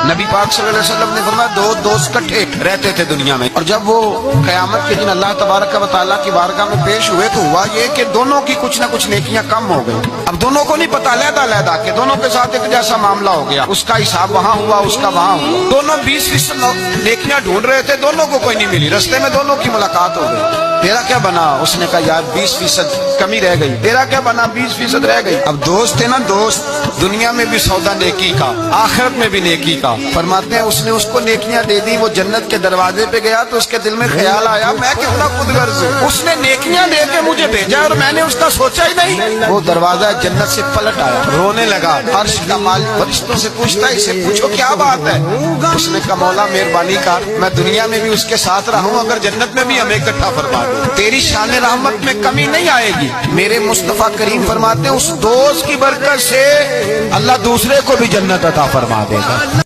نبی پاک صلی اللہ علیہ وسلم نے فرمایا دو دوست کٹھے رہتے تھے دنیا میں، اور جب وہ قیامت کے دن اللہ تبارک و تعالیٰ کی بارگاہ میں پیش ہوئے تو ہوا یہ کہ دونوں کی کچھ نہ کچھ نیکیاں کم ہو گئی۔ اب دونوں کو نہیں پتا، علیحدہ علیحدہ کہ دونوں کے ساتھ ایک جیسا معاملہ ہو گیا، اس کا حساب وہاں ہوا، اس کا وہاں ہوا۔ دونوں 20% نیکیاں ڈھونڈ رہے تھے، دونوں کو کوئی نہیں ملی، رستے میں دونوں کی ملاقات ہو گئی۔ تیرا کیا بنا؟ اس نے کہا یار 20% کمی رہ گئی۔ تیرا کیا بنا؟ 20% رہ گئی۔ اب دوست ہے نا دوست، دنیا میں بھی سودا نیکی کا، آخرت میں بھی نیکی کا۔ فرماتے ہیں اس نے اس کو نیکیاں دے دی، وہ جنت کے دروازے پہ گیا تو اس کے دل میں خیال آیا میں کتنا خود غرض ہوں، اس نے نیکیاں دے کے مجھے بھیجا اور میں نے اس کا سوچا ہی نہیں۔ وہ دروازہ جنت سے پلٹ آیا، رونے لگا، عرش کا مالک فرشتوں سے پوچھتا ہے اسے پوچھو کیا بات ہے؟ اس نے کہا مولا مہربانی کر، میں دنیا میں بھی اس کے ساتھ رہا ہوں، اگر جنت میں بھی ہمیں اکٹھا فرما دے، تیری شان رحمت میں کمی نہیں آئے گی۔ میرے مصطفیٰ کریم فرماتے ہیں اس دوست کی برکت سے اللہ دوسرے کو بھی جنت عطا فرما دے گا۔